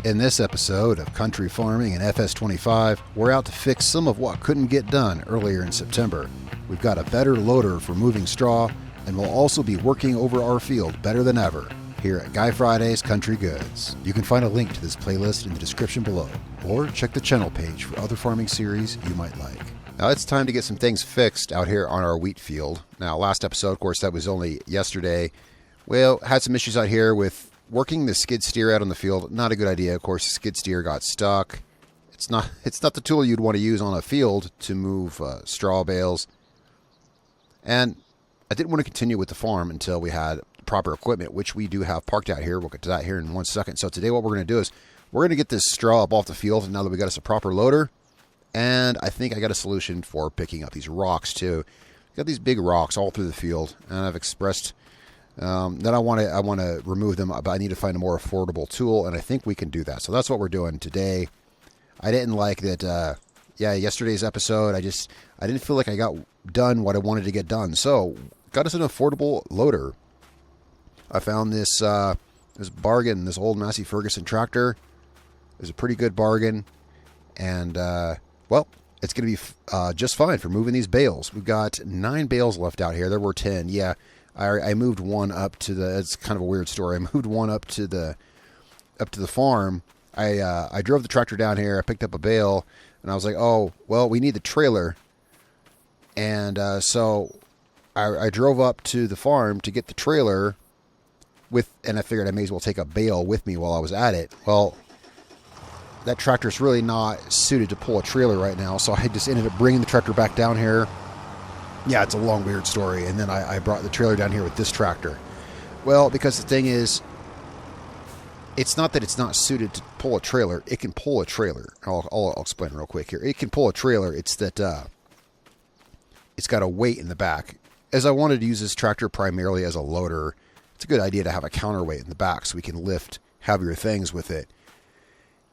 In this episode of Country Farming and FS25, we're out to fix some of what couldn't get done earlier in September. We've got a better loader for moving straw, and we'll also be working over our field better than ever here at Guy Friday's Country Goods. You can find a link to this playlist in the description below, or check the channel page for other farming series you might like. Now it's time to get some things fixed out here on our wheat field. Now last episode, of course, that was only yesterday. Well, had some issues out here with working the skid steer out on the field. Not a good idea. Of course, the skid steer got stuck. It's not the tool you'd want to use on a field to move straw bales. And I didn't want to continue with the farm until we had proper equipment, which we do have parked out here. We'll get to that here in 1 second. So today what we're going to do is we're going to get this straw up off the field. And now that we got us a proper loader, and I think I got a solution for picking up these rocks too. Got these big rocks all through the field, and I've expressed that I want to remove them, but I need to find a more affordable tool, and I think we can do that. So that's what we're doing today. I didn't like that. Yesterday's episode, I didn't feel like I got done what I wanted to get done. So got us an affordable loader. I found this bargain, this old Massey Ferguson tractor. It was a pretty good bargain, and well, it's going to be just fine for moving these bales. We've got 9 bales left out here. There were 10. Yeah. I moved one up to the. It's kind of a weird story. I moved one up to the farm. I drove the tractor down here. I picked up a bale, and I was like, oh well, we need the trailer, and so I drove up to the farm to get the trailer and I figured I may as well take a bale with me while I was at it. Well, that tractor's really not suited to pull a trailer right now, so I just ended up bringing the tractor back down here. Yeah, it's a long, weird story. And then I brought the trailer down here with this tractor. Well, because the thing is, it's not that it's not suited to pull a trailer. It can pull a trailer. I'll explain real quick here. It can pull a trailer. It's that it's got a weight in the back. As I wanted to use this tractor primarily as a loader, it's a good idea to have a counterweight in the back so we can lift heavier things with it.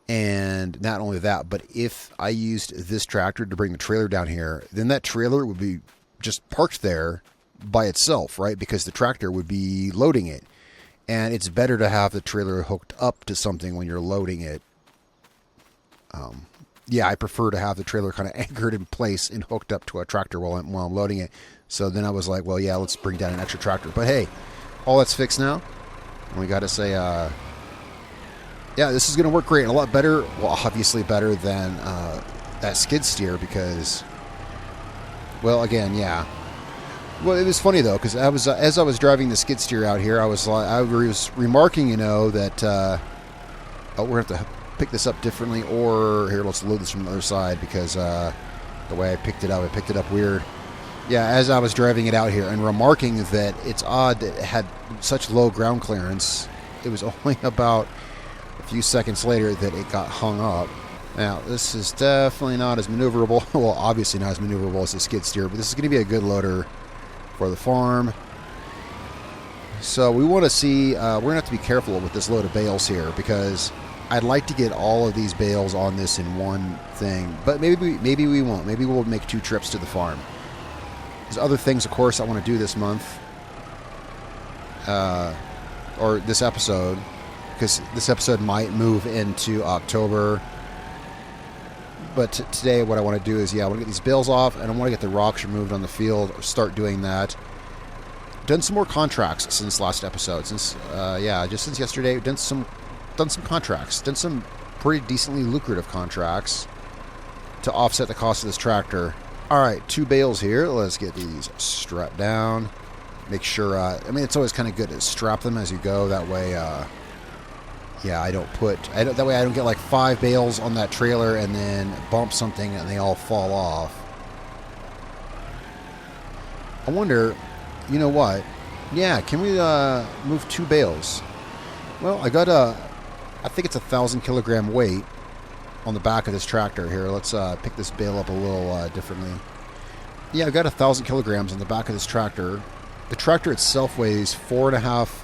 And not only that, but if I used this tractor to bring the trailer down here, then that trailer would be just parked there by itself, right? Because the tractor would be loading it. And it's better to have the trailer hooked up to something when you're loading it. I prefer to have the trailer kind of anchored in place and hooked up to a tractor while I'm loading it. So then I was like, well, yeah, let's bring down an extra tractor. But hey, all that's fixed now. And we got to say, yeah, this is going to work great and a lot better. Well, obviously better than that skid steer because, well, again, yeah. Well, it was funny though because as I was driving the skid steer out here, I was remarking, that we're going to have to pick this up differently, or here, let's load this from the other side because the way I picked it up weird. Yeah, as I was driving it out here and remarking that it's odd that it had such low ground clearance, it was only about a few seconds later that it got hung up. Now, this is definitely not as maneuverable. Well, obviously not as maneuverable as the skid steer, but this is going to be a good loader for the farm. So we want to see, we're going to have to be careful with this load of bales here because I'd like to get all of these bales on this in one thing, but maybe we won't. Maybe we'll make 2 trips to the farm. There's other things, of course, I want to do this month, or this episode, because this episode might move into October. But today what I want to do is, I want to get these bales off, and I want to get the rocks removed on the field, or start doing that. Done some more contracts since last episode, since yesterday, done some contracts, done some pretty decently lucrative contracts to offset the cost of this tractor. All right, 2 bales here. Let's get these strapped down. Make sure, it's always kind of good to strap them as you go. That way, that way I don't get like 5 bales on that trailer and then bump something and they all fall off. I wonder, you know what? Yeah, can we move 2 bales? Well, I got I think it's 1,000 kilogram weight on the back of this tractor here. Let's pick this bale up a little differently. Yeah, I've got 1,000 kilograms on the back of this tractor. The tractor itself weighs 4.5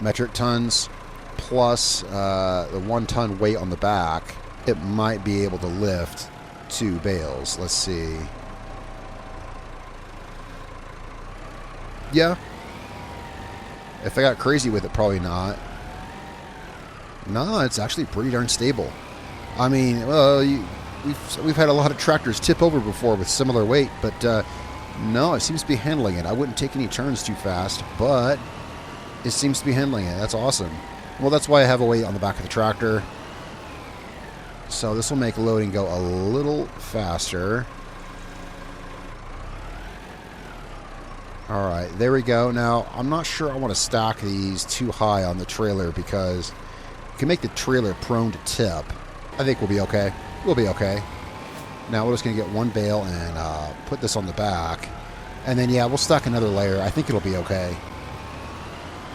metric tons plus the 1 ton weight on the back. It might be able to lift 2 bales. Let's see. Yeah. If I got crazy with it, probably not. No, it's actually pretty darn stable. I mean, well, we've had a lot of tractors tip over before with similar weight, but no, it seems to be handling it. I wouldn't take any turns too fast, but it seems to be handling it. That's awesome. Well, that's why I have a weight on the back of the tractor. So this will make loading go a little faster. Alright, there we go. Now, I'm not sure I want to stack these too high on the trailer because it can make the trailer prone to tip. I think we'll be okay. We'll be okay. Now we're just going to get one bale and put this on the back. And then, yeah, we'll stack another layer. I think it'll be okay.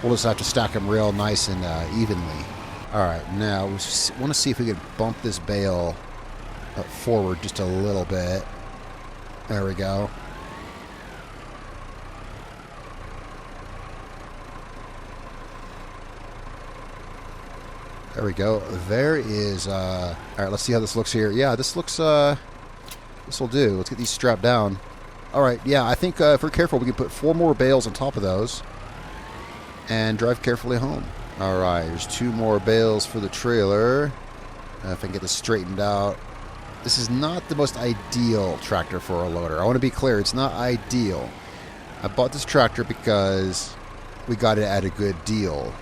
We'll just have to stack them real nice and evenly. Alright, now we want to see if we can bump this bale forward just a little bit. There we go. There we go. There is, alright, let's see how this looks here. Yeah, this looks, this will do. Let's get these strapped down. Alright, yeah, I think if we're careful, we can put 4 more bales on top of those and drive carefully home. Alright, there's 2 more bales for the trailer. If I can get this straightened out. This is not the most ideal tractor for a loader. I want to be clear, it's not ideal. I bought this tractor because we got it at a good deal.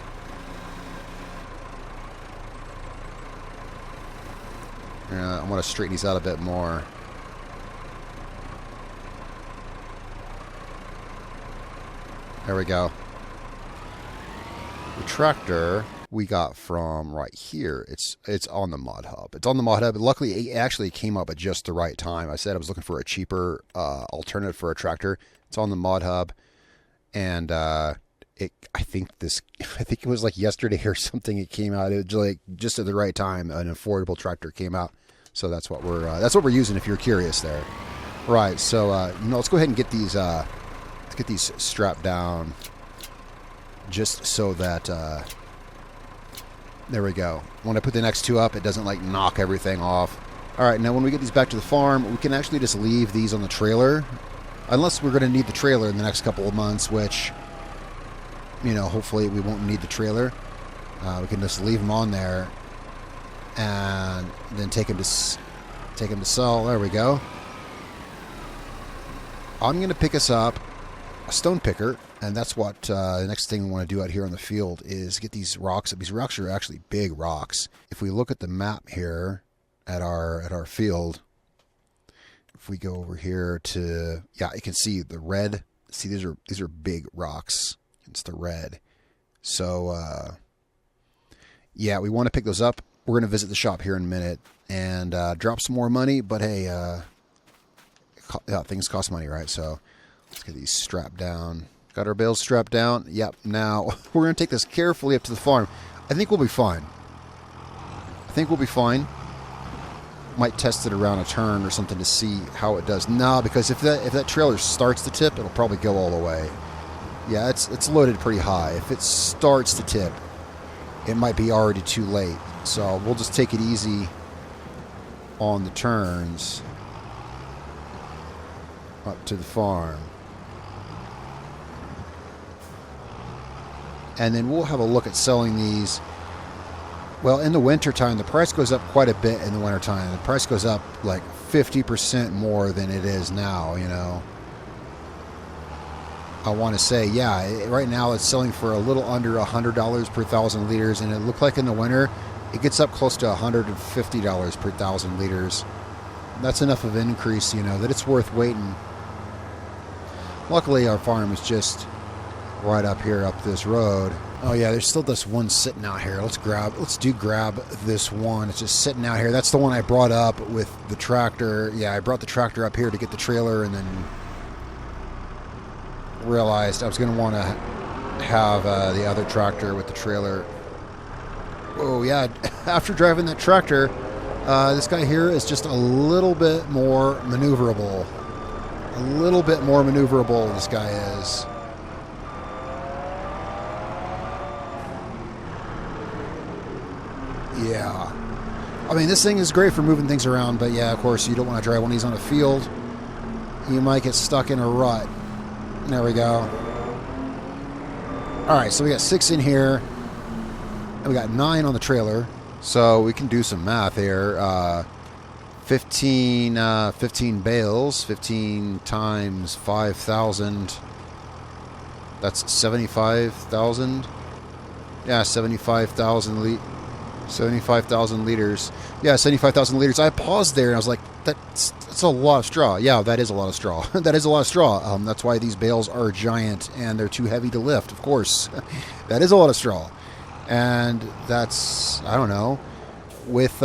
I want to straighten these out a bit more. There we go. The tractor we got from right here. It's on the mod hub. It's on the mod hub. Luckily, it actually came up at just the right time. I said I was looking for a cheaper alternative for a tractor. It's on the mod hub, and I think it was like yesterday or something. It came out. It was like just at the right time. An affordable tractor came out. So that's what we're using. If you're curious, there, right? So let's go ahead and get these strapped down, just so that there we go. When I put the next 2 up, it doesn't like knock everything off. All right, now when we get these back to the farm, we can actually just leave these on the trailer, unless we're going to need the trailer in the next couple of months, which hopefully we won't need the trailer. We can just leave them on there. And then take him to sell. There we go. I'm going to pick us up a stone picker, and that's what the next thing we want to do out here on the field is get these rocks. These rocks are actually big rocks. If we look at the map here at our field, if we go over here to, yeah, you can see the red. See, these are big rocks. It's the red. So yeah, we want to pick those up. We're going to visit the shop here in a minute and drop some more money. But hey, things cost money, right? So let's get these strapped down. Got our bales strapped down. Yep. Now we're going to take this carefully up to the farm. I think we'll be fine. Might test it around a turn or something to see how it does. No, because if that trailer starts to tip, it'll probably go all the way. Yeah, it's loaded pretty high. If it starts to tip, it might be already too late. So we'll just take it easy on the turns up to the farm. And then we'll have a look at selling these. Well, in the wintertime, the price goes up quite a bit in the wintertime. The price goes up like 50% more than it is now, I want to say, yeah, right now it's selling for a little under $100 per 1,000 liters, and it looked like in the winter it gets up close to $150 per 1,000 liters. That's enough of an increase, that it's worth waiting. Luckily, our farm is just right up here, up this road. Oh yeah, there's still this one sitting out here. Let's grab this one. It's just sitting out here. That's the one I brought up with the tractor. Yeah, I brought the tractor up here to get the trailer, and then realized I was going to want to have the other tractor with the trailer. Oh yeah, after driving that tractor, this guy here is just a little bit more maneuverable. This guy is. Yeah. I mean, this thing is great for moving things around, but yeah, of course, you don't want to drive one of these on a field. You might get stuck in a rut. There we go. Alright, so we got 6 in here. And we got 9 on the trailer. So we can do some math here. 15 bales, 15 times 5,000. That's 75,000. Yeah, 75,000 liters. Yeah, 75,000 liters. I paused there and I was like, that's a lot of straw. Yeah, that is a lot of straw. That is a lot of straw. That's why these bales are giant and they're too heavy to lift, of course. That is a lot of straw. And that's, I don't know, with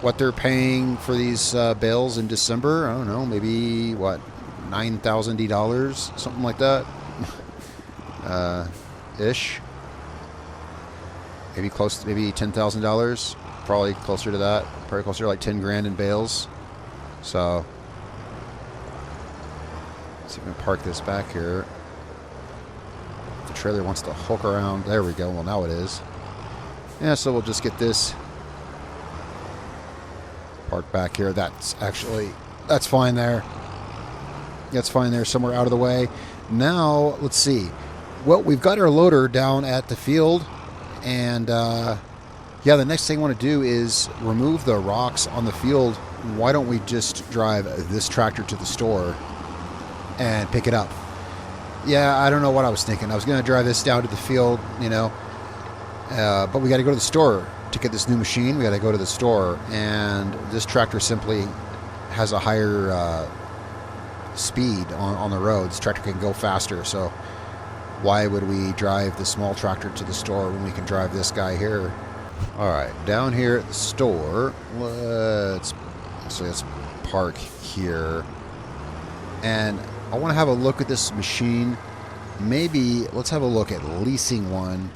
what they're paying for these bales in December, I don't know, maybe, what, $9,000, something like that? Ish. Maybe close, maybe $10,000. Probably closer to that. Probably closer to like 10 grand in bales. So, let's see if we can park this back here. The trailer wants to hook around. There we go. Well, now it is. Yeah, so we'll just get this parked back here. That's fine there. That's fine there, somewhere out of the way. Now, let's see. Well, we've got our loader down at the field. And, yeah, the next thing I want to do is remove the rocks on the field. Why don't we just drive this tractor to the store and pick it up? Yeah, I don't know what I was thinking. I was going to drive this down to the field, you know. But we got to go to the store to get this new machine. We got to go to the store. And this tractor simply has a higher speed on the road. This tractor can go faster, so why would we drive the small tractor to the store when we can drive this guy here? All right, down here at the store, let's park here. And I want to have a look at this machine. Maybe let's have a look at leasing one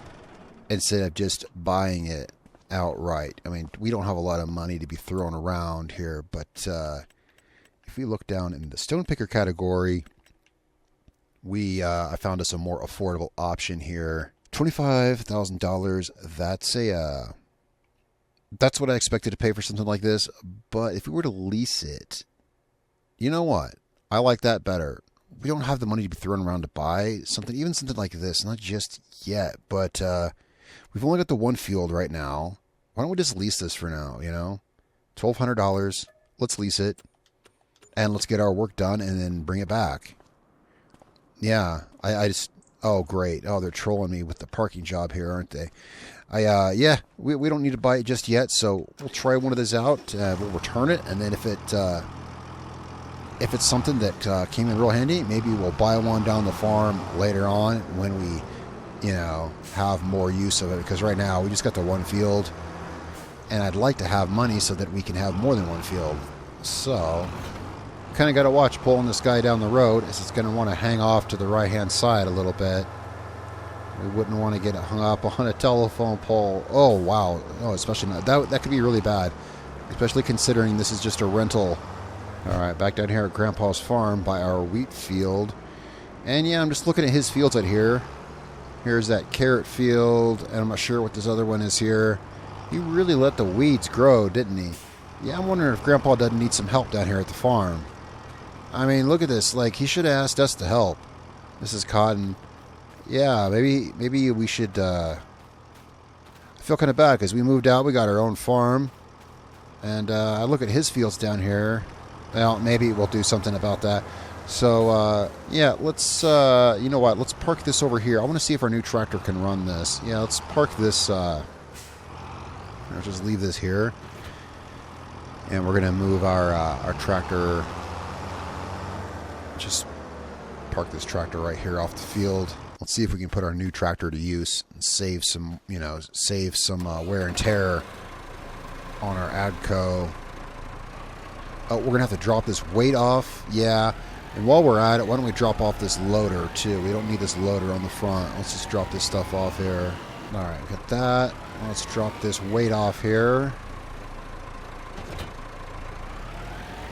instead of just buying it outright. I mean, we don't have a lot of money to be throwing around here, but if we look down in the stone picker category, I found us a more affordable option here. $25,000. That's what I expected to pay for something like this. But if we were to lease it, you know what? I like that better. We don't have the money to be throwing around to buy something, even something like this. Not just yet, but we've only got the one field right now. Why don't we just lease this for now? You know, $1,200. Let's lease it, and let's get our work done, and then bring it back. Yeah, I just... Oh, great. Oh, they're trolling me with the parking job here, aren't they? Yeah, we don't need to buy it just yet, so we'll try one of these out. We'll return it, and then if it's something that came in real handy, maybe we'll buy one down the farm later on when we, you know, have more use of it. Because right now, we just got the one field, and I'd like to have money so that we can have more than one field. So... kind of got to watch pulling this guy down the road, as it's going to want to hang off to the right hand side a little bit. We wouldn't want to get it hung up on a telephone pole. Oh wow, no, especially not that could be really bad, especially considering this is just a rental. All right, back down here at Grandpa's farm by our wheat field, and yeah, I'm just looking at his fields out here. Here's that carrot field, and I'm not sure what this other one is here. He really let the weeds grow, didn't he? Yeah, I'm wondering if Grandpa doesn't need some help down here at the farm. I mean, look at this. Like, he should have asked us to help. This is cotton. Yeah, maybe we should... I feel kind of bad because we moved out. We got our own farm. And I look at his fields down here. Well, maybe we'll do something about that. So, yeah, let's... you know what? Let's park this over here. I want to see if our new tractor can run this. Yeah, let's park this... I'll just leave this here. And we're going to move our tractor... Just park this tractor right here off the field. Let's see if we can put our new tractor to use and save some, you know, wear and tear on our AGCO. Oh, we're gonna have to drop this weight off. Yeah, and while we're at it, why don't we drop off this loader too? We don't need this loader on the front. Let's just drop this stuff off here. All right, got that. Let's drop this weight off here.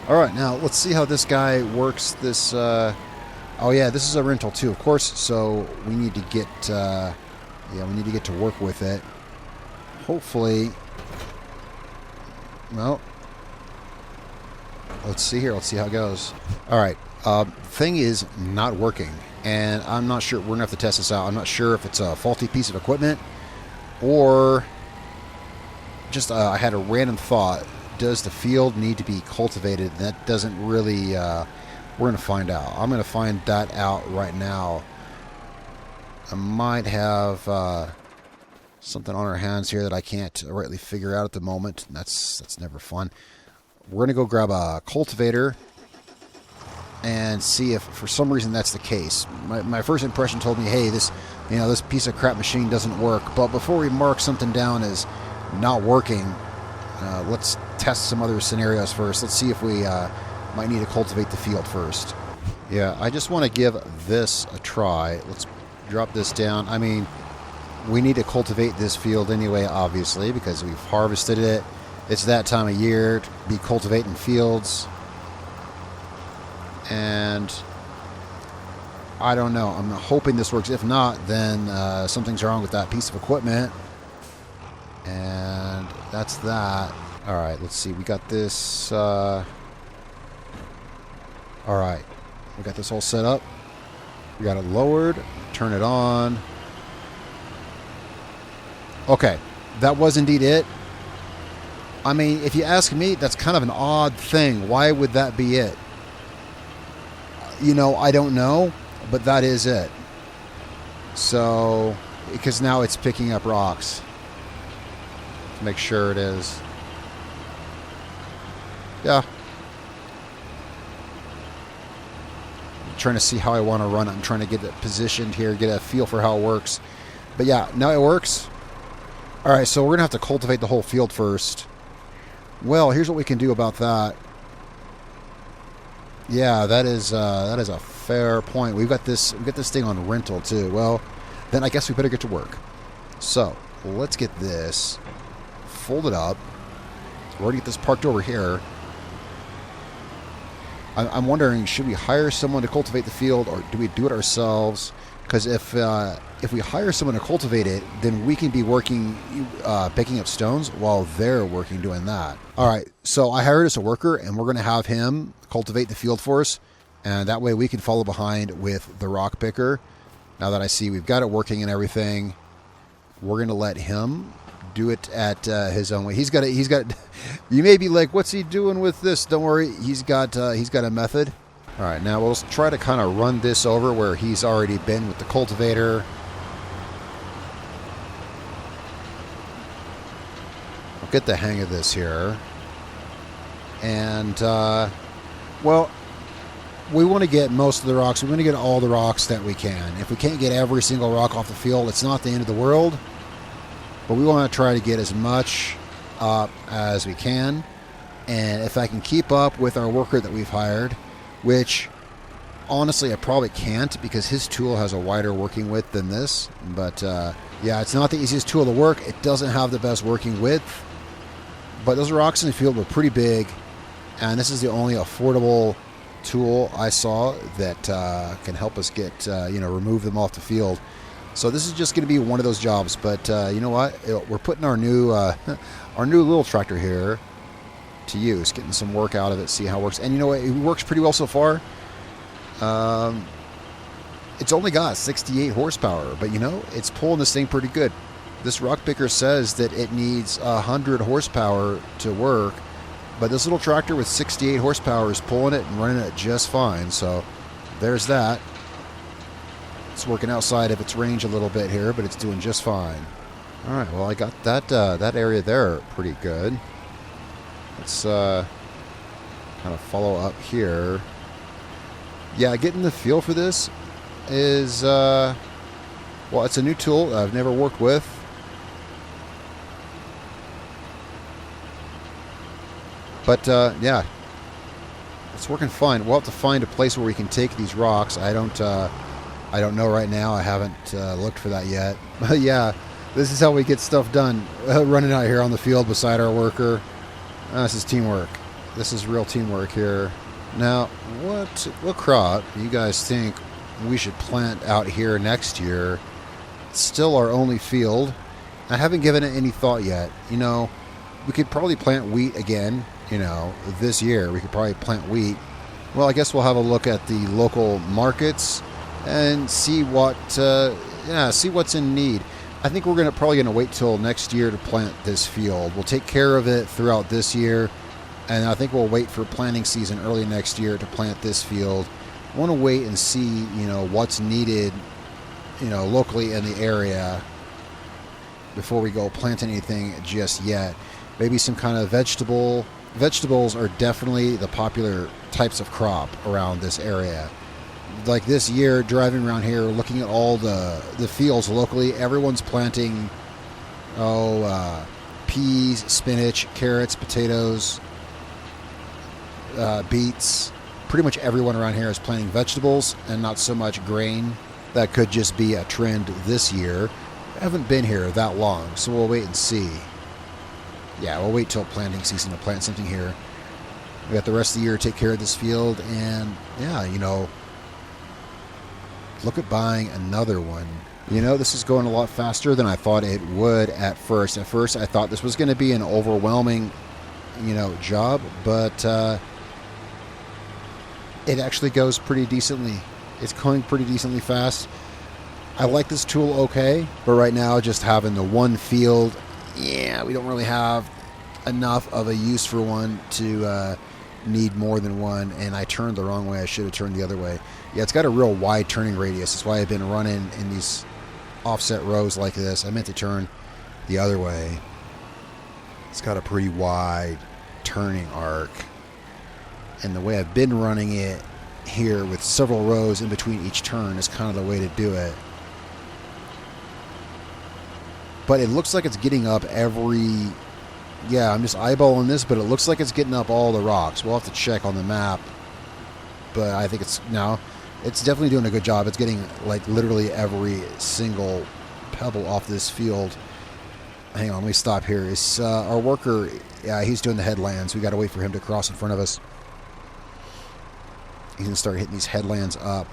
All right, now let's see how this guy works this... oh yeah, this is a rental too, of course, so we need to get... we need to get to work with it. Hopefully... Well... Let's see here, let's see how it goes. All right, thing is not working, and I'm not sure... We're going to have to test this out. I'm not sure if it's a faulty piece of equipment, Or just I had a random thought. Does the field need to be cultivated? That doesn't really... we're going to find out. I'm going to find that out right now. I might have something on our hands here that I can't rightly figure out at the moment. That's never fun. We're going to go grab a cultivator and see if for some reason that's the case. My first impression told me, hey, this piece of crap machine doesn't work. But before we mark something down as not working, let's test some other scenarios first. Let's see if we might need to cultivate the field first. Yeah, I just want to give this a try. Let's drop this down. I mean, we need to cultivate this field anyway, obviously, because we've harvested it. It's that time of year to be cultivating fields. And I don't know. I'm hoping this works. If not, then something's wrong with that piece of equipment. And that's that. All right, let's see. We got this. All right. We got this all set up. We got it lowered. Turn it on. Okay. That was indeed it. I mean, if you ask me, that's kind of an odd thing. Why would that be it? I don't know, but that is it. So, because now it's picking up rocks. Make sure it is. Yeah. I'm trying to see how I want to run it. I'm trying to get it positioned here, get a feel for how it works. But yeah, now it works. All right, so we're going to have to cultivate the whole field first. Well, here's what we can do about that. Yeah, that is a fair point. We've got this thing on rental too. Well, then I guess we better get to work. So, let's get this folded up. We're going to get this parked over here. I'm wondering, should we hire someone to cultivate the field, or do we do it ourselves? Because if we hire someone to cultivate it, then we can be working, picking up stones while they're working doing that. All right, so I hired us a worker, and we're going to have him cultivate the field for us, and that way we can follow behind with the rock picker. Now that I see we've got it working and everything, we're going to let him do it at his own way. He's got. You may be like, what's he doing with this? Don't worry, he's got a method. All right, now we'll try to kind of run this over where he's already been with the cultivator. We'll get the hang of this here. And, well, we want to get most of the rocks. We want to get all the rocks that we can. If we can't get every single rock off the field, it's not the end of the world. But we want to try to get as much up as we can. And if I can keep up with our worker that we've hired, which honestly I probably can't because his tool has a wider working width than this. But yeah, it's not the easiest tool to work. It doesn't have the best working width. But those rocks in the field were pretty big. And this is the only affordable tool I saw that can help us get, remove them off the field. So this is just going to be one of those jobs. But you know what? We're putting our new little tractor here to use, getting some work out of it, see how it works. And you know what? It works pretty well so far. It's only got 68 horsepower, but it's pulling this thing pretty good. This rock picker says that it needs 100 horsepower to work, but this little tractor with 68 horsepower is pulling it and running it just fine. So there's that. It's working outside of its range a little bit here, but it's doing just fine. All right, well, I got that area there pretty good. Let's kind of follow up here. Yeah, getting the feel for this is, well, it's a new tool I've never worked with. But, yeah, it's working fine. We'll have to find a place where we can take these rocks. I don't know right now. I haven't looked for that yet. But, yeah, this is how we get stuff done. Running out here on the field beside our worker. This is teamwork. This is real teamwork here. Now, what crop do you guys think we should plant out here next year? It's still our only field. I haven't given it any thought yet. We could probably plant wheat again, this year. We could probably plant wheat. Well, I guess we'll have a look at the local markets and see what's in need. I think we're probably gonna wait till next year to plant this field. We'll take care of it throughout this year, and I think we'll wait for planting season early next year to plant this field. I want to wait and see, what's needed, locally in the area before we go plant anything just yet. Maybe some kind of vegetable. Vegetables are definitely the popular types of crop around this area. Like this year, driving around here, looking at all the fields locally, everyone's planting, peas, spinach, carrots, potatoes, beets. Pretty much everyone around here is planting vegetables and not so much grain. That could just be a trend this year. I haven't been here that long, so we'll wait and see. Yeah, we'll wait till planting season to plant something here. We got the rest of the year to take care of this field, and yeah, look at buying another one. This is going a lot faster than I thought it would at first. At first, I thought this was going to be an overwhelming, job, but it actually goes pretty decently. It's going pretty decently fast. I like this tool okay, but right now, just having the one field, yeah, we don't really have enough of a use for one to need more than one, and I turned the wrong way. I should have turned the other way. Yeah, it's got a real wide turning radius. That's why I've been running in these offset rows like this. I meant to turn the other way. It's got a pretty wide turning arc, and the way I've been running it here with several rows in between each turn is kind of the way to do it. But it looks like it's getting up I'm just eyeballing this, but it looks like it's getting up all the rocks. We'll have to check on the map, but I think it's definitely doing a good job. It's getting like literally every single pebble off this field. Hang on, let me stop here. It's our worker, yeah, he's doing the headlands. We got to wait for him to cross in front of us. He's going to start hitting these headlands up.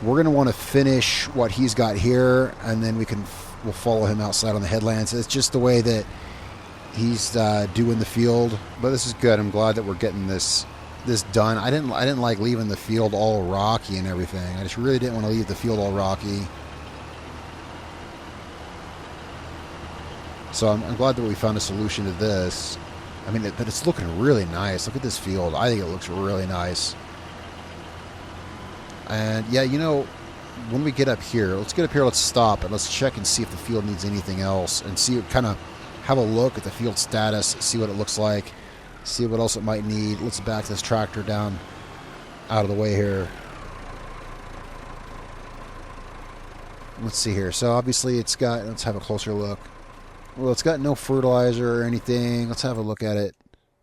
We're going to want to finish what he's got here, and then we'll follow him outside on the headlands. It's just the way that he's doing the field, but this is good. I'm glad that we're getting this done. I didn't like leaving the field all rocky and everything. I just really didn't want to leave the field all rocky. So I'm glad that we found a solution to this. I mean, but it's looking really nice. Look at this field. I think it looks really nice. And yeah, when we get up here, let's stop and let's check and see if the field needs anything else, and kind of have a look at the field status, see what it looks like, see what else it might need. Let's back this tractor down out of the way here. Let's see here. So obviously let's have a closer look. Well, it's got no fertilizer or anything. Let's have a look at it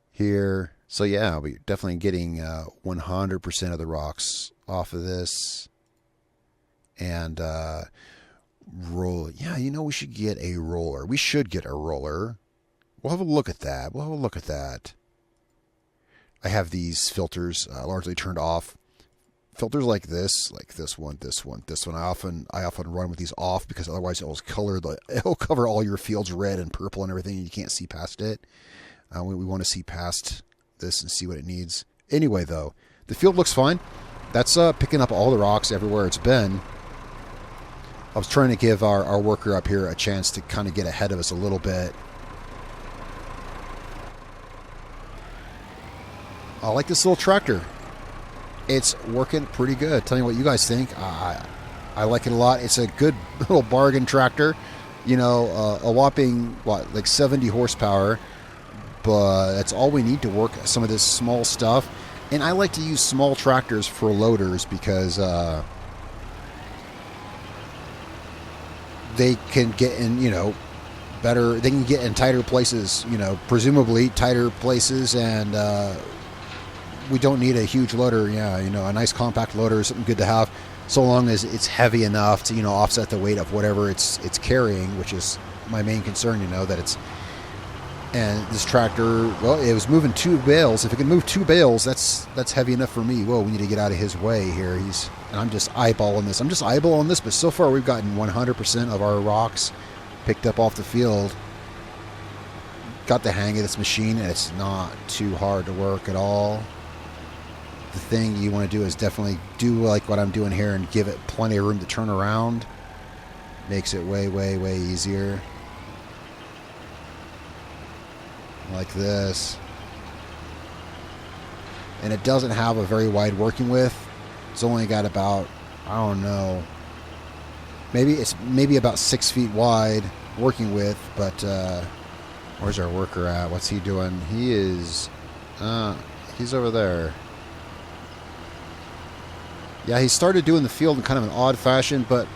here. So yeah, we're definitely getting 100% of the rocks off of this. And roll. Yeah, we should get a roller. We should get a roller. We'll have a look at that. I have these filters largely turned off. Filters like this one. I often run with these off because otherwise it'll cover all your fields red and purple and everything, and you can't see past it. We want to see past this and see what it needs. Anyway, though, the field looks fine. That's picking up all the rocks everywhere it's been. I was trying to give our worker up here a chance to kind of get ahead of us a little bit. I like this little tractor. It's working pretty good. Tell me what you guys think. I like it a lot. It's a good little bargain tractor. A whopping, like 70 horsepower. But that's all we need to work some of this small stuff. And I like to use small tractors for loaders because they can get in, better. They can get in tighter places, presumably tighter places, and we don't need a huge loader. Yeah, a nice compact loader is something good to have, so long as it's heavy enough to offset the weight of whatever it's carrying, which is my main concern. That it's. And this tractor, well, it was moving 2 bales. If it can move 2 bales, that's heavy enough for me. Whoa, we need to get out of his way here. And I'm just eyeballing this. But so far, we've gotten 100% of our rocks picked up off the field. Got the hang of this machine, and it's not too hard to work at all. The thing you want to do is definitely do like what I'm doing here and give it plenty of room to turn around. Makes it way, way, way easier. Like this. And it doesn't have a very wide working width. It's only got about, I don't know, maybe about 6 feet wide working width, but where's our worker at? What's he doing? He's over there. Yeah, he started doing the field in kind of an odd fashion, but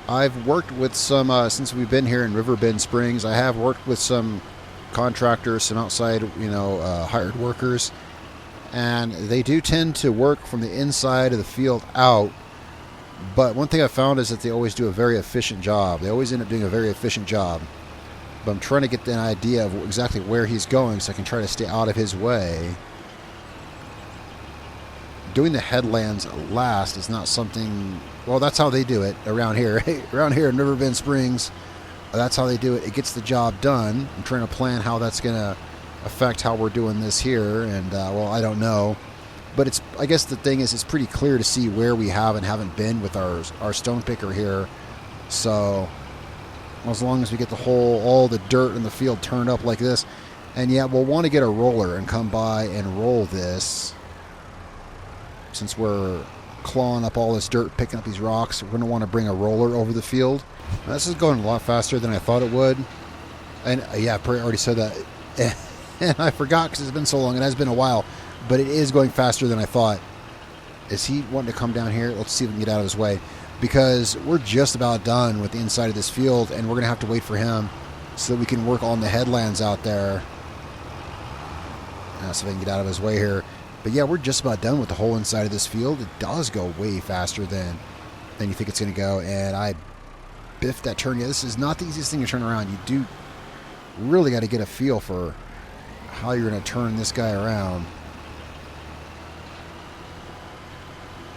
I've worked with some, since we've been here in River Bend Springs, I have worked with some contractors, some outside, hired workers, and they do tend to work from the inside of the field out. But one thing I found is that they always do a very efficient job. They always end up doing a very efficient job. But I'm trying to get an idea of exactly where he's going so I can try to stay out of his way. Doing the headlands last is not something... Well, that's how they do it around here. Around here in River Bend Springs, that's how they do it. It gets the job done. I'm trying to plan how that's going to affect how we're doing this here. And, well, I don't know. But I guess the thing is, it's pretty clear to see where we have and haven't been with our stone picker here. So as long as we get all the dirt in the field turned up like this. And yeah, we'll want to get a roller and come by and roll this. Since we're clawing up all this dirt, picking up these rocks, we're going to want to bring a roller over the field. Now, this is going a lot faster than I thought it would. And yeah, I already said that. And I forgot because it's been so long. It has been a while. But it is going faster than I thought. Is he wanting to come down here? Let's see if we can get out of his way. Because we're just about done with the inside of this field, and we're going to have to wait for him so that we can work on the headlands out there. Now, see if I can get out of his way here. But yeah, we're just about done with the whole inside of this field. It does go way faster than you think it's going to go. And I biffed that turn. Yeah, this is not the easiest thing to turn around. You do really got to get a feel for how you're going to turn this guy around.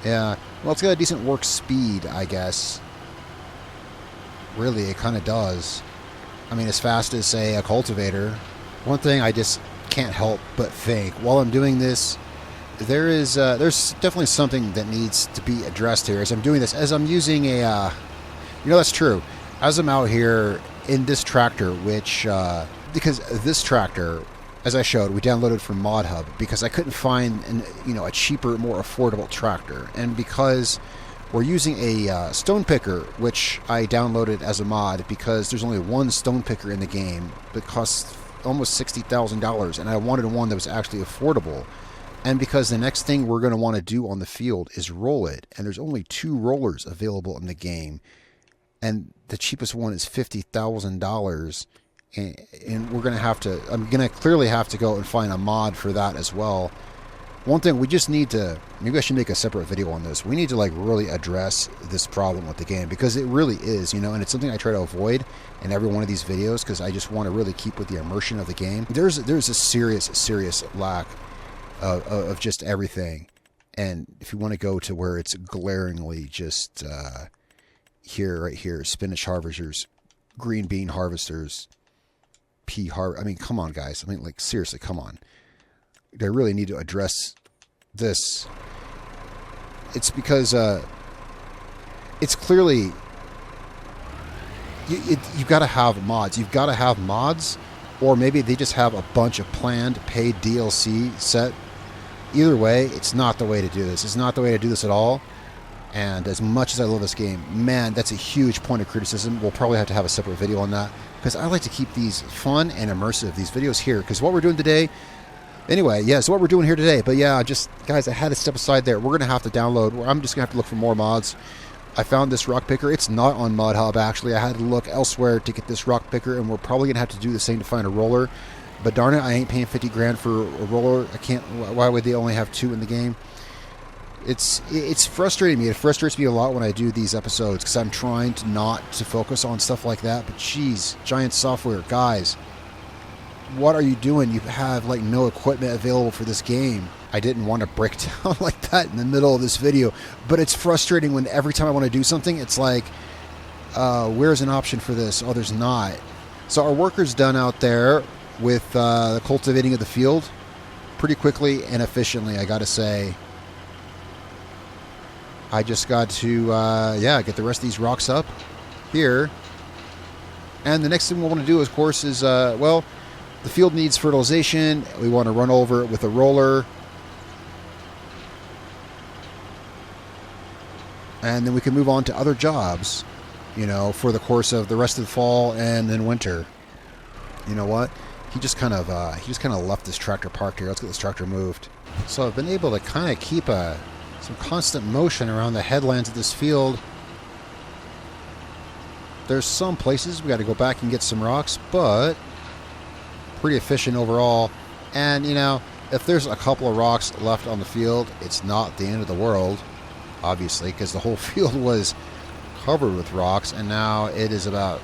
Yeah, well, it's got a decent work speed, I guess. Really, it kind of does. I mean, as fast as, say, a cultivator. One thing I just can't help but think, while I'm doing this, there's definitely something that needs to be addressed here as I'm doing this. As I'm using a, that's true. As I'm out here in this tractor, which, because this tractor... As I showed, we downloaded from ModHub because I couldn't find a cheaper, more affordable tractor. And because we're using a stone picker, which I downloaded as a mod because there's only one stone picker in the game that costs almost $60,000, and I wanted one that was actually affordable. And because the next thing we're going to want to do on the field is roll it, and there's only 2 rollers available in the game, and the cheapest one is $50,000. And we're going to have to, I'm going to clearly have to go and find a mod for that as well. One thing we just need to, maybe I should make a separate video on this. We need to really address this problem with the game because it really is, and it's something I try to avoid in every one of these videos because I just want to really keep with the immersion of the game. There's a serious lack of just everything. And if you want to go to where it's glaringly just right here, spinach harvesters, green bean harvesters, I mean, come on, guys. I mean, seriously, come on. They really need to address this. It's because it's clearly you've got to have mods. You've got to have mods, or maybe they just have a bunch of planned paid DLC set. Either way, it's not the way to do this. It's not the way to do this at all. And as much as I love this game, man, that's a huge point of criticism. We'll probably have to have a separate video on that because I like to keep these fun and immersive, these videos here. Because what we're doing today, anyway, yeah, so what we're doing here today. But yeah, guys, I had to step aside there. We're going to have to download. I'm just going to have to look for more mods. I found this rock picker. It's not on ModHub, actually. I had to look elsewhere to get this rock picker, and we're probably going to have to do the same to find a roller. But darn it, I ain't paying 50 grand for a roller. I can't. Why would they only have 2 in the game? It's frustrating me. It frustrates me a lot when I do these episodes because I'm trying to not to focus on stuff like that. But geez, Giant Software, guys, what are you doing? You have no equipment available for this game. I didn't want to break down like that in the middle of this video, but it's frustrating when every time I want to do something, it's like, where's an option for this? Oh, there's not. So our worker's done out there with the cultivating of the field pretty quickly and efficiently, I got to say. I just got to, get the rest of these rocks up here. And the next thing we want to do, of course, is, well, the field needs fertilization. We want to run over it with a roller. And then we can move on to other jobs, you know, for the course of the rest of the fall and then winter. You know what? He just kind of left this tractor parked here. Let's get this tractor moved. So I've been able to kind of keep some constant motion around the headlands of this field. There's some places we got to go back and get some rocks, but pretty efficient overall. And, you know, if there's a couple of rocks left on the field, it's not the end of the world, obviously, because the whole field was covered with rocks, and now it is about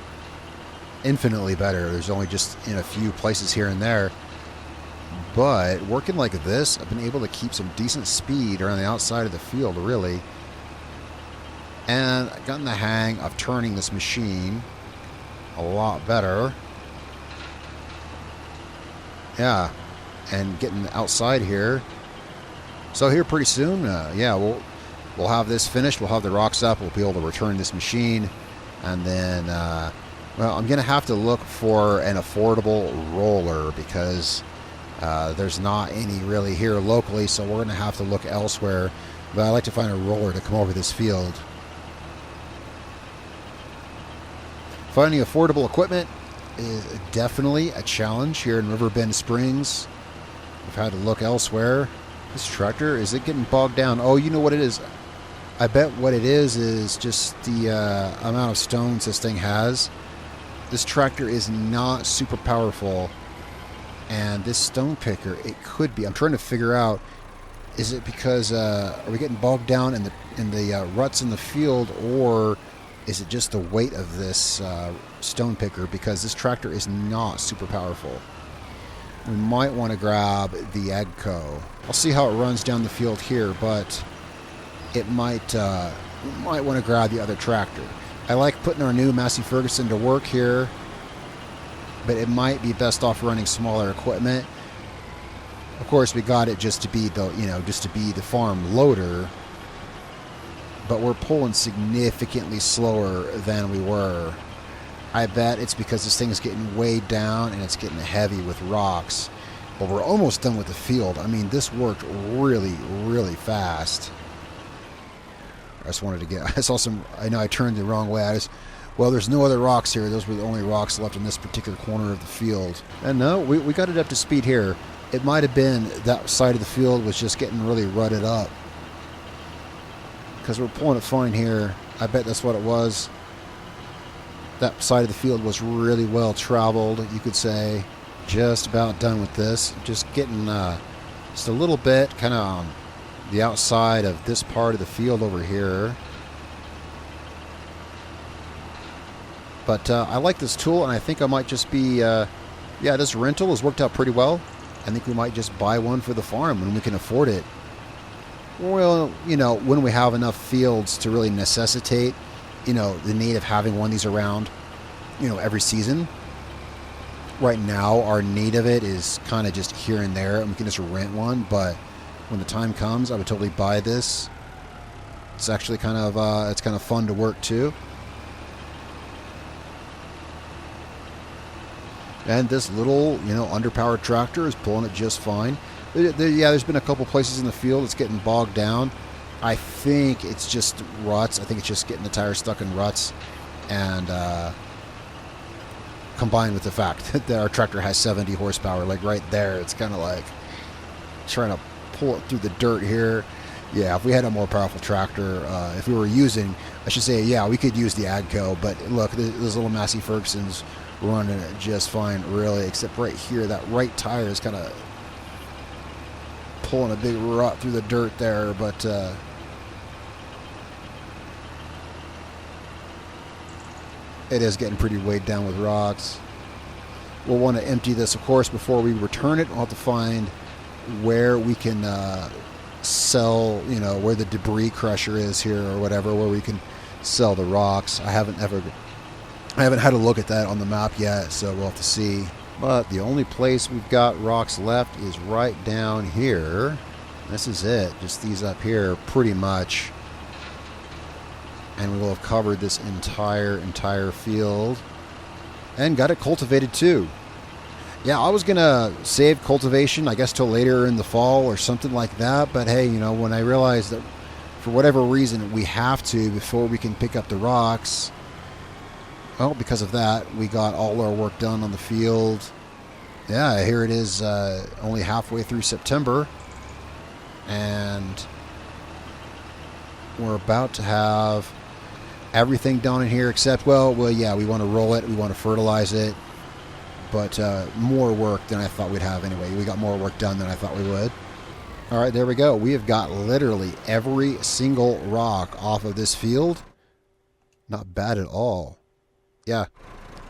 infinitely better. There's only just in a few places here and there. But working like this, I've been able to keep some decent speed around the outside of the field, really. And I've gotten the hang of turning this machine a lot better. Yeah, and getting outside here. So here pretty soon, yeah, we'll have this finished. We'll have the rocks up. We'll be able to return this machine. And then, well, I'm going to have to look for an affordable roller because there's not any really here locally. So we're going to have to look elsewhere. But I'd like to find a roller to come over this field. Finding affordable equipment is definitely a challenge here in Riverbend Springs. I've had to look elsewhere. This tractor, is it getting bogged down? Oh, you know what it is? I bet what it is just the amount of stones this thing has. This tractor is not super powerful. And this stone picker, it could be. I'm trying to figure out, is it because, are we getting bogged down in the ruts in the field, or is it just the weight of this stone picker? Because this tractor is not super powerful. We might want to grab the AGCO. I'll see how it runs down the field here, but it might want to grab the other tractor. I like putting our new Massey Ferguson to work here, but it might be best off running smaller equipment. Of course, we got it just to be the farm loader. But we're pulling significantly slower than we were. I bet it's because this thing is getting weighed down and it's getting heavy with rocks. But we're almost done with the field. I mean, this worked really, really fast. I just wanted to get... I know I turned the wrong way. Well, there's no other rocks here. Those were the only rocks left in this particular corner of the field. And no, we got it up to speed here. It might have been that side of the field was just getting really rutted up. Because we're pulling it fine here. I bet that's what it was. That side of the field was really well traveled, you could say. Just about done with this. Just getting just a little bit kind of on the outside of this part of the field over here. But I like this tool, and I think I might just be... yeah, this rental has worked out pretty well. I think we might just buy one for the farm when we can afford it. Well, you know, when we have enough fields to really necessitate, you know, the need of having one of these around, you know, every season. Right now, our need of it is kind of just here and there, and we can just rent one. But when the time comes, I would totally buy this. It's actually kind of fun to work too. And this little, you know, underpowered tractor is pulling it just fine. Yeah, there's been a couple places in the field it's getting bogged down. I think it's just ruts. I think it's just getting the tires stuck in ruts. And combined with the fact that our tractor has 70 horsepower, like right there, it's kind of like trying to pull it through the dirt here. Yeah, if we had a more powerful tractor, if we were using, I should say, yeah, we could use the AGCO. But look, those little Massey Ferguson's running it just fine, really, except right here, that right tire is kind of pulling a big rut through the dirt there, but it is getting pretty weighed down with rocks. We'll want to empty this, of course, before we return it. We'll have to find where we can sell, you know, where the debris crusher is here or whatever, where we can sell the rocks. I haven't had a look at that on the map yet, so we'll have to see. But the only place we've got rocks left is right down here. This is it. Just these up here, pretty much. And we will have covered this entire field. and got it cultivated too. Yeah, I was going to save cultivation, I guess, till later in the fall or something like that. But hey, you know, when I realized that for whatever reason we have to before we can pick up the rocks, well, because of that, we got all our work done on the field. Yeah, here it is, only halfway through September. And we're about to have everything done in here except, well, yeah, we want to roll it, we want to fertilize it. But more work than I thought we'd have anyway. We got more work done than I thought we would. All right, there we go. We have got literally every single rock off of this field. Not bad at all. Yeah,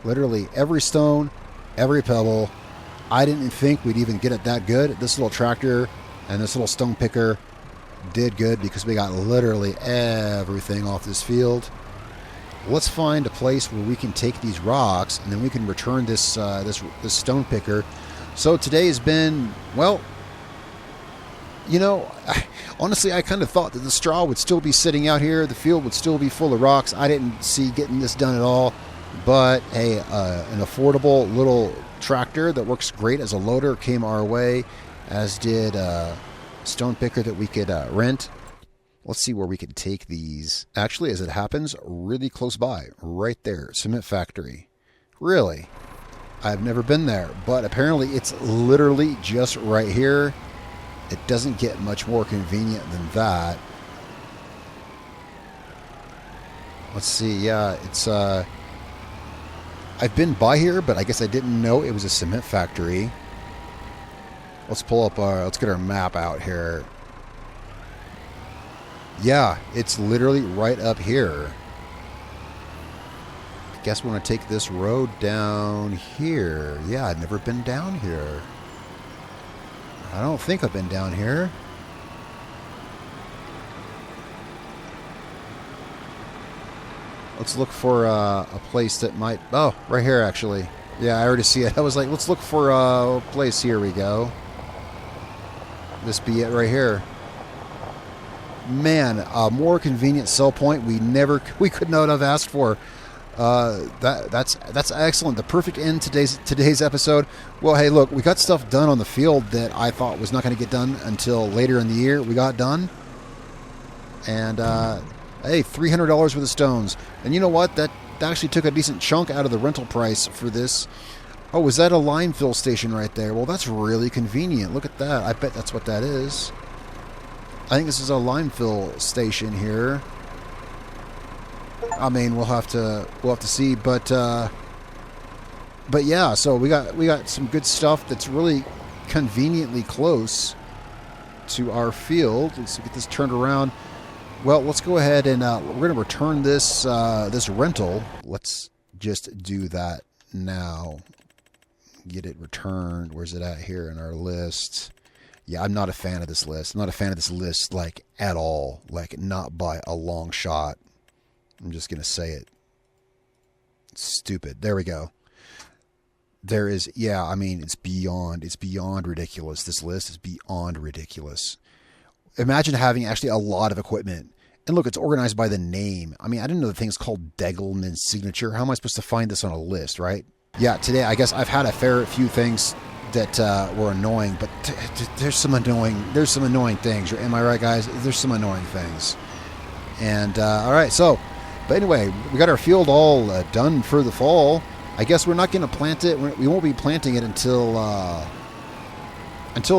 literally every stone, every pebble. I didn't think we'd even get it that good. This little tractor and this little stone picker did good because we got literally everything off this field. Let's find a place where we can take these rocks and then we can return this this stone picker. So today has been, well, you know, honestly, I kind of thought that the straw would still be sitting out here. The field would still be full of rocks. I didn't see getting this done at all. But hey, an affordable little tractor that works great as a loader came our way, as did a stone picker that we could rent. Let's see where we can take these. Actually, as it happens, really close by. Right there. Cement factory. Really? I've never been there. But apparently it's literally just right here. It doesn't get much more convenient than that. Let's see. Yeah, it's... I've been by here, but I guess I didn't know it was a cement factory. Let's pull up our... Let's get our map out here. Yeah, it's literally right up here. I guess we're going to take this road down here. Yeah, I've never been down here. I don't think I've been down here. Let's look for a place that might... Oh, right here, actually. Yeah, I already see it. I was like, let's look for a place. Here we go. This be it right here. Man, a more convenient sell point we could not have asked for. That's excellent. The perfect end today's episode. Well, hey, look, we got stuff done on the field that I thought was not going to get done until later in the year. We got done, and hey, $300 worth of stones. And you know what? That actually took a decent chunk out of the rental price for this. Oh, is that a line fill station right there? Well, that's really convenient. Look at that. I bet that's what that is. I think this is a line fill station here. I mean, we'll have to see, but yeah. So we got some good stuff that's really conveniently close to our field. Let's get this turned around. Well, let's go ahead and we're going to return this this rental. Let's just do that now. Get it returned. Where's it at here in our list? Yeah, I'm not a fan of this list. I'm not a fan of this list, like, at all. Like, not by a long shot. I'm just going to say it. Stupid. There we go. There is, yeah, I mean, it's beyond ridiculous. This list is beyond ridiculous. Imagine having actually a lot of equipment. And look, it's organized by the name. I mean, I didn't know the thing's called Degelman's Signature. How am I supposed to find this on a list, right? Yeah, today, I guess I've had a fair few things that were annoying, but there's some annoying things. Am I right, guys? There's some annoying things. And all right, so, but anyway, we got our field all done for the fall. I guess we're not going to plant it. We won't be planting it until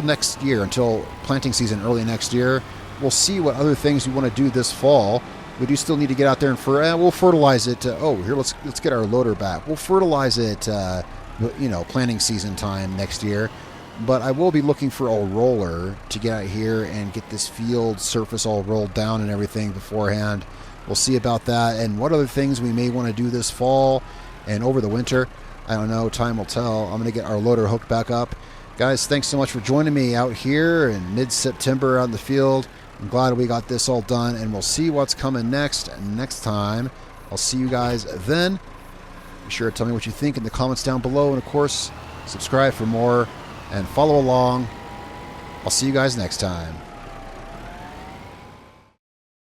next year, until planting season early next year. We'll see what other things we want to do this fall. We do still need to get out there and we'll fertilize it. Oh, here, let's get our loader back. We'll fertilize it. You know, planting season time next year. But I will be looking for a roller to get out here and get this field surface all rolled down and everything beforehand. We'll see about that and what other things we may want to do this fall and over the winter. I don't know. Time will tell. I'm going to get our loader hooked back up. Guys, thanks so much for joining me out here in mid-September out in the field. I'm glad we got this all done, and we'll see what's coming next time. I'll see you guys then. Be sure to tell me what you think in the comments down below. And, of course, subscribe for more and follow along. I'll see you guys next time.